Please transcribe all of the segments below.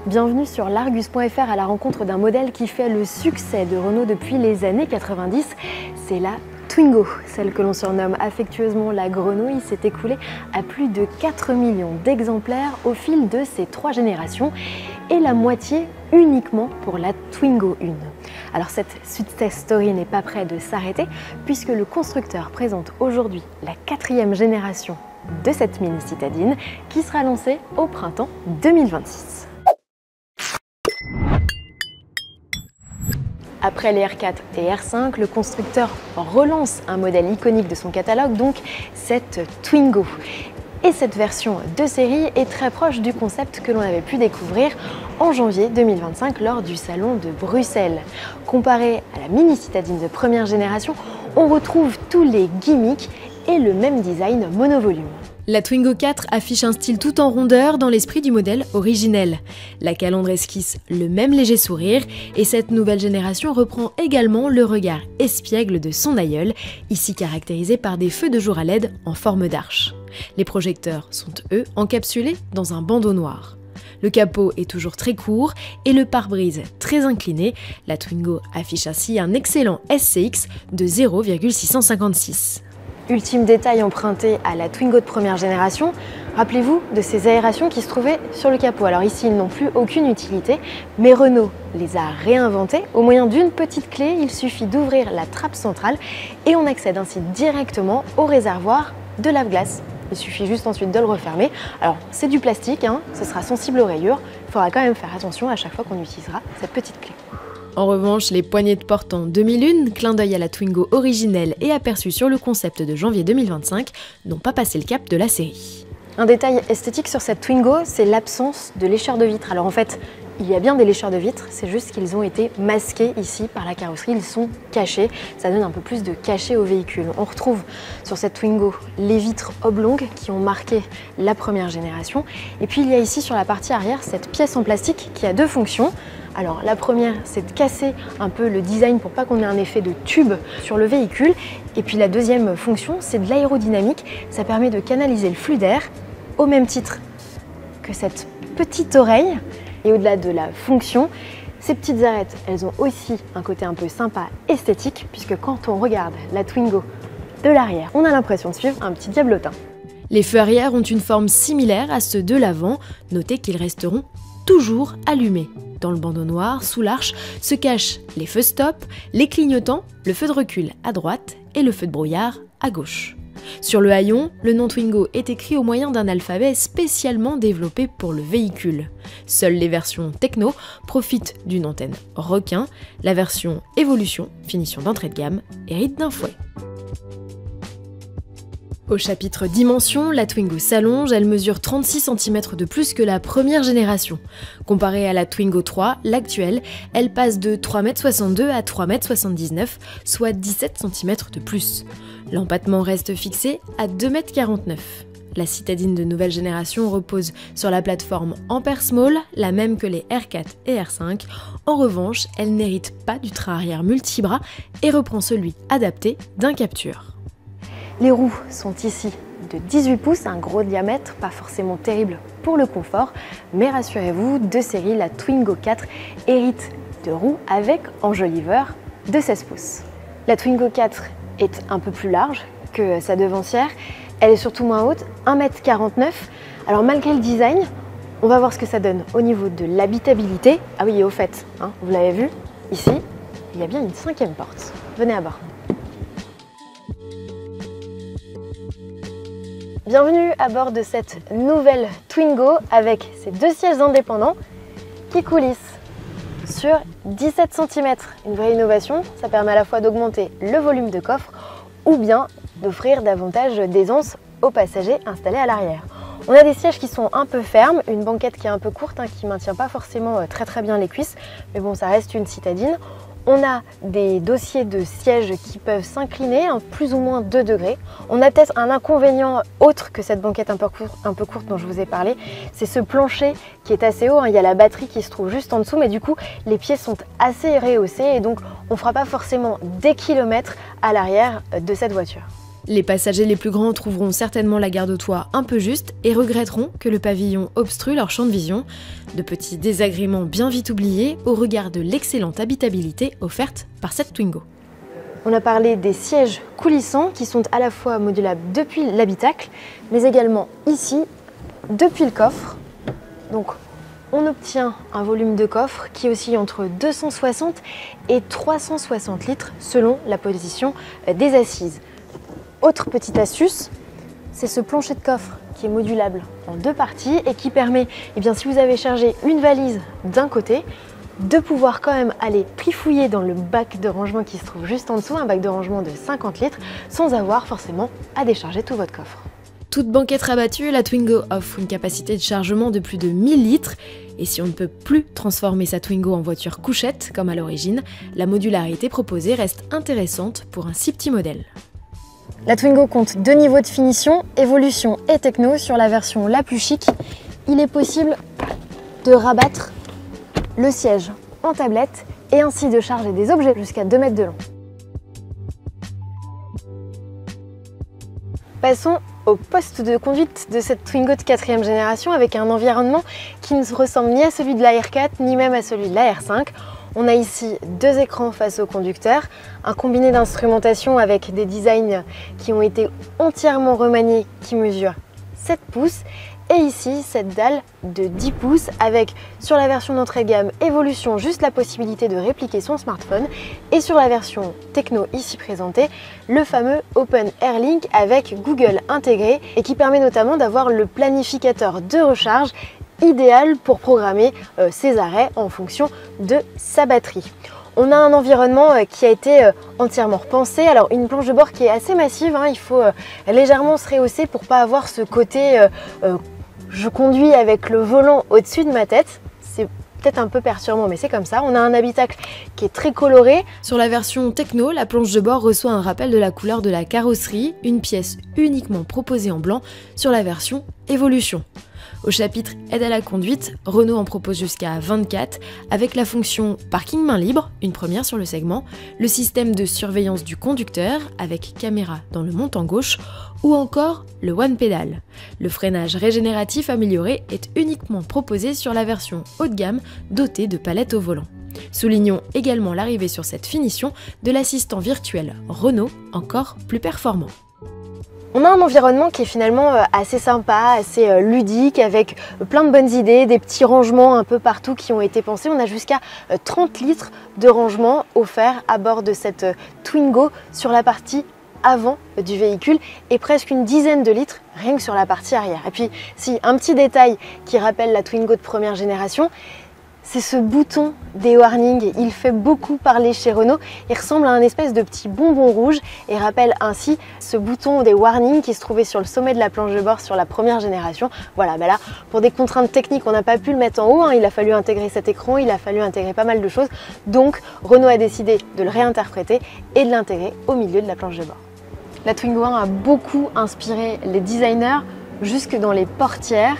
Bienvenue sur l'Argus.fr à la rencontre d'un modèle qui fait le succès de Renault depuis les années 90. C'est la Twingo, celle que l'on surnomme affectueusement la grenouille, s'est écoulée à plus de 4 millions d'exemplaires au fil de ces 3 générations et la moitié uniquement pour la Twingo 1. Alors cette success story n'est pas près de s'arrêter puisque le constructeur présente aujourd'hui la 4e génération de cette mini citadine qui sera lancée au printemps 2026. Après les R4 et R5, le constructeur relance un modèle iconique de son catalogue, donc cette Twingo. Et cette version de série est très proche du concept que l'on avait pu découvrir en janvier 2025 lors du salon de Bruxelles. Comparé à la mini citadine de première génération, on retrouve tous les gimmicks et le même design monovolume. La Twingo 4 affiche un style tout en rondeur dans l'esprit du modèle originel. La calandre esquisse le même léger sourire et cette nouvelle génération reprend également le regard espiègle de son aïeul, ici caractérisé par des feux de jour à LED en forme d'arche. Les projecteurs sont eux encapsulés dans un bandeau noir. Le capot est toujours très court et le pare-brise très incliné. La Twingo affiche ainsi un excellent SCX de 0,656. Ultime détail emprunté à la Twingo de première génération, rappelez-vous de ces aérations qui se trouvaient sur le capot. Alors ici, ils n'ont plus aucune utilité, mais Renault les a réinventées. Au moyen d'une petite clé, il suffit d'ouvrir la trappe centrale et on accède ainsi directement au réservoir de lave-glace. Il suffit juste ensuite de le refermer. Alors c'est du plastique, ce sera sensible aux rayures. Il faudra quand même faire attention à chaque fois qu'on utilisera cette petite clé. En revanche, les poignées de porte en 2001, clin d'œil à la Twingo originelle et aperçue sur le concept de janvier 2025, n'ont pas passé le cap de la série. Un détail esthétique sur cette Twingo, c'est l'absence de lécheur de vitre. Alors en fait, il y a bien des lécheurs de vitres, c'est juste qu'ils ont été masqués ici par la carrosserie, ils sont cachés, ça donne un peu plus de cachet au véhicule. On retrouve sur cette Twingo les vitres oblongues qui ont marqué la première génération. Et puis il y a ici sur la partie arrière cette pièce en plastique qui a 2 fonctions. Alors la première, c'est de casser un peu le design pour pas qu'on ait un effet de tube sur le véhicule. Et puis la deuxième fonction, c'est de l'aérodynamique. Ça permet de canaliser le flux d'air au même titre que cette petite oreille. Et au-delà de la fonction, ces petites arêtes, elles ont aussi un côté un peu sympa esthétique puisque quand on regarde la Twingo de l'arrière, on a l'impression de suivre un petit diablotin. Les feux arrière ont une forme similaire à ceux de l'avant, notez qu'ils resteront toujours allumés. Dans le bandeau noir, sous l'arche, se cachent les feux stop, les clignotants, le feu de recul à droite et le feu de brouillard à gauche. Sur le haillon, le nom Twingo est écrit au moyen d'un alphabet spécialement développé pour le véhicule. Seules les versions Techno profitent d'une antenne requin, la version Evolution, finition d'entrée de gamme, hérite d'un fouet. Au chapitre dimension, la Twingo s'allonge, elle mesure 36 cm de plus que la première génération. Comparée à la Twingo 3, l'actuelle, elle passe de 3,62 m à 3,79 m, soit 17 cm de plus. L'empattement reste fixé à 2,49 m. La citadine de nouvelle génération repose sur la plateforme Ampere Small, la même que les R4 et R5. En revanche, elle n'hérite pas du train arrière multibras et reprend celui adapté d'un Captur. Les roues sont ici de 18 pouces, un gros diamètre, pas forcément terrible pour le confort, mais rassurez-vous, de série, la Twingo 4 hérite de roues avec enjoliveur de 16 pouces. La Twingo 4 est un peu plus large que sa devancière, elle est surtout moins haute, 1,49 m. Alors malgré le design, on va voir ce que ça donne au niveau de l'habitabilité. Ah oui, et au fait, vous l'avez vu, ici, il y a bien une 5e porte. Venez à bord. Bienvenue à bord de cette nouvelle Twingo avec ses 2 sièges indépendants qui coulissent sur 17 cm. Une vraie innovation, ça permet à la fois d'augmenter le volume de coffre ou bien d'offrir davantage d'aisance aux passagers installés à l'arrière. On a des sièges qui sont un peu fermes, une banquette qui est un peu courte, qui ne maintient pas forcément très bien les cuisses, mais bon, ça reste une citadine. On a des dossiers de sièges qui peuvent s'incliner plus ou moins 2 degrés. On a peut-être un inconvénient autre que cette banquette un peu courte dont je vous ai parlé, c'est ce plancher qui est assez haut. Il y a la batterie qui se trouve juste en dessous, mais du coup les pieds sont assez rehaussés et donc on ne fera pas forcément des kilomètres à l'arrière de cette voiture. Les passagers les plus grands trouveront certainement la garde au toit un peu juste et regretteront que le pavillon obstrue leur champ de vision. De petits désagréments bien vite oubliés au regard de l'excellente habitabilité offerte par cette Twingo. On a parlé des sièges coulissants qui sont à la fois modulables depuis l'habitacle, mais également ici, depuis le coffre. Donc on obtient un volume de coffre qui oscille entre 260 et 360 litres selon la position des assises. Autre petite astuce, c'est ce plancher de coffre qui est modulable en deux parties et qui permet, si vous avez chargé une valise d'un côté, de pouvoir quand même aller trifouiller dans le bac de rangement qui se trouve juste en dessous, un bac de rangement de 50 litres, sans avoir forcément à décharger tout votre coffre. Toute banquette rabattue, la Twingo offre une capacité de chargement de plus de 1000 litres. Et si on ne peut plus transformer sa Twingo en voiture couchette, comme à l'origine, la modularité proposée reste intéressante pour un si petit modèle. La Twingo compte deux niveaux de finition, évolution et techno. Sur la version la plus chic, il est possible de rabattre le siège en tablette et ainsi de charger des objets jusqu'à 2 mètres de long. Passons au poste de conduite de cette Twingo de 4e génération avec un environnement qui ne ressemble ni à celui de la R4 ni même à celui de la R5. On a ici deux écrans face au conducteur, un combiné d'instrumentation avec des designs qui ont été entièrement remaniés qui mesurent 7 pouces et ici cette dalle de 10 pouces avec sur la version d'entrée de gamme Evolution juste la possibilité de répliquer son smartphone et sur la version Techno ici présentée le fameux Open Air Link avec Google intégré et qui permet notamment d'avoir le planificateur de recharge idéal pour programmer ses arrêts en fonction de sa batterie. On a un environnement qui a été entièrement repensé. Alors une planche de bord qui est assez massive, il faut légèrement se rehausser pour pas avoir ce côté je conduis avec le volant au-dessus de ma tête. C'est peut-être un peu perturbant mais c'est comme ça. On a un habitacle qui est très coloré. Sur la version Techno, la planche de bord reçoit un rappel de la couleur de la carrosserie, une pièce uniquement proposée en blanc sur la version Evolution. Au chapitre aide à la conduite, Renault en propose jusqu'à 24 avec la fonction parking main libre, une première sur le segment, le système de surveillance du conducteur avec caméra dans le montant gauche ou encore le One Pedal. Le freinage régénératif amélioré est uniquement proposé sur la version haut de gamme dotée de palettes au volant. Soulignons également l'arrivée sur cette finition de l'assistant virtuel Renault encore plus performant. On a un environnement qui est finalement assez sympa, assez ludique, avec plein de bonnes idées, des petits rangements un peu partout qui ont été pensés. On a jusqu'à 30 litres de rangement offerts à bord de cette Twingo sur la partie avant du véhicule et presque une dizaine de litres rien que sur la partie arrière. Et puis, si un petit détail qui rappelle la Twingo de première génération, c'est ce bouton des warnings, il fait beaucoup parler chez Renault, il ressemble à un espèce de petit bonbon rouge et rappelle ainsi ce bouton des warnings qui se trouvait sur le sommet de la planche de bord sur la première génération. Voilà, là, pour des contraintes techniques, on n'a pas pu le mettre en haut, il a fallu intégrer cet écran, il a fallu intégrer pas mal de choses, donc Renault a décidé de le réinterpréter et de l'intégrer au milieu de la planche de bord. La Twingo 1 a beaucoup inspiré les designers, jusque dans les portières.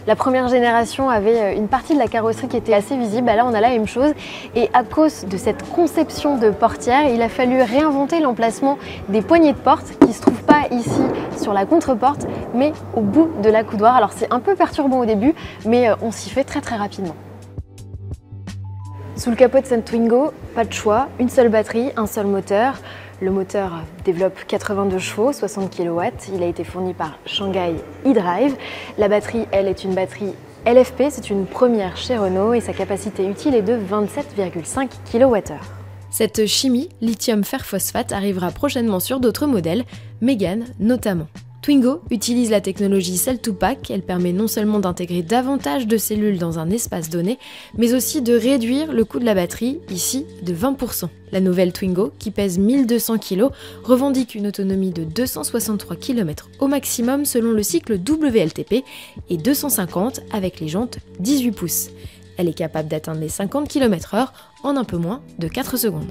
La première génération avait une partie de la carrosserie qui était assez visible, là on a la même chose et à cause de cette conception de portière, il a fallu réinventer l'emplacement des poignées de porte qui ne se trouvent pas ici sur la contre-porte mais au bout de la coudoir. Alors c'est un peu perturbant au début mais on s'y fait très rapidement. Sous le capot de cette Twingo, pas de choix, une seule batterie, un seul moteur. Le moteur développe 82 chevaux, 60 kW. Il a été fourni par Shanghai eDrive. La batterie, elle, est une batterie LFP. C'est une première chez Renault et sa capacité utile est de 27,5 kWh. Cette chimie lithium fer phosphate arrivera prochainement sur d'autres modèles, Mégane notamment. Twingo utilise la technologie Cell-to-Pack, elle permet non seulement d'intégrer davantage de cellules dans un espace donné, mais aussi de réduire le coût de la batterie, ici de 20%. La nouvelle Twingo, qui pèse 1200 kg, revendique une autonomie de 263 km au maximum selon le cycle WLTP et 250 avec les jantes 18 pouces. Elle est capable d'atteindre les 50 km/h en un peu moins de 4 secondes.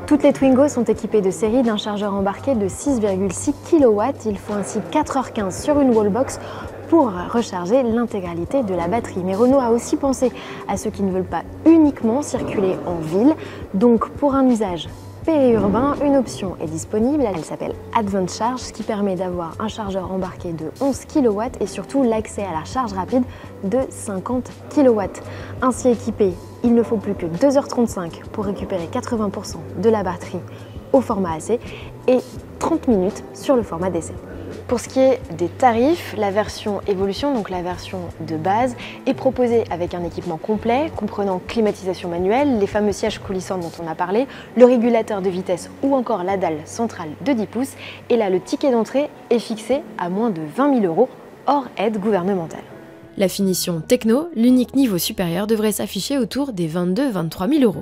Toutes les Twingo sont équipées de série d'un chargeur embarqué de 6,6 kW. Il faut ainsi 4h15 sur une wallbox pour recharger l'intégralité de la batterie. Mais Renault a aussi pensé à ceux qui ne veulent pas uniquement circuler en ville. Donc pour un usage périurbain, une option est disponible, elle s'appelle Advanced Charge, ce qui permet d'avoir un chargeur embarqué de 11 kW et surtout l'accès à la charge rapide de 50 kW. Ainsi équipé, il ne faut plus que 2h35 pour récupérer 80% de la batterie au format AC et 30 minutes sur le format DC. Pour ce qui est des tarifs, la version Evolution, donc la version de base, est proposée avec un équipement complet comprenant climatisation manuelle, les fameux sièges coulissants dont on a parlé, le régulateur de vitesse ou encore la dalle centrale de 10 pouces. Et là, le ticket d'entrée est fixé à moins de 20 000 € hors aide gouvernementale. La finition Techno, l'unique niveau supérieur, devrait s'afficher autour des 22-23 000 €.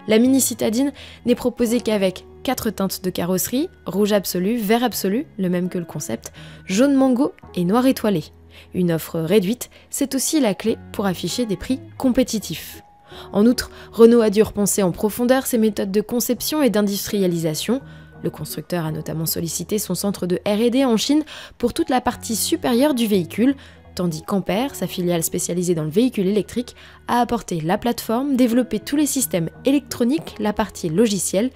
La Mini Citadine n'est proposée qu'avec 4 teintes de carrosserie, rouge absolu, vert absolu, le même que le concept, jaune mango et noir étoilé. Une offre réduite, c'est aussi la clé pour afficher des prix compétitifs. En outre, Renault a dû repenser en profondeur ses méthodes de conception et d'industrialisation. Le constructeur a notamment sollicité son centre de R&D en Chine pour toute la partie supérieure du véhicule, tandis qu'Ampère, sa filiale spécialisée dans le véhicule électrique, a apporté la plateforme, développé tous les systèmes électroniques, la partie logicielle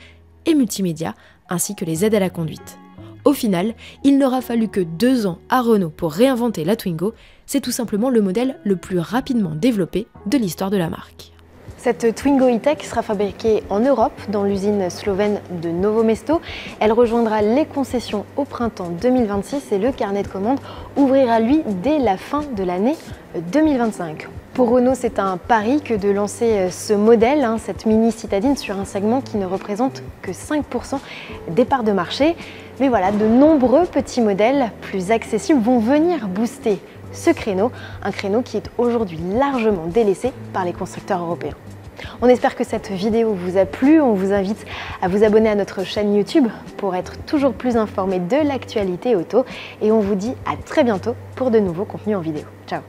et multimédia, ainsi que les aides à la conduite. Au final, il n'aura fallu que 2 ans à Renault pour réinventer la Twingo. C'est tout simplement le modèle le plus rapidement développé de l'histoire de la marque. Cette Twingo E-Tech sera fabriquée en Europe, dans l'usine slovène de Novo Mesto. Elle rejoindra les concessions au printemps 2026 et le carnet de commandes ouvrira lui dès la fin de l'année 2025. Pour Renault, c'est un pari que de lancer ce modèle, cette Mini Citadine, sur un segment qui ne représente que 5% des parts de marché. Mais voilà, de nombreux petits modèles plus accessibles vont venir booster ce créneau, un créneau qui est aujourd'hui largement délaissé par les constructeurs européens. On espère que cette vidéo vous a plu, on vous invite à vous abonner à notre chaîne YouTube pour être toujours plus informé de l'actualité auto et on vous dit à très bientôt pour de nouveaux contenus en vidéo. Ciao!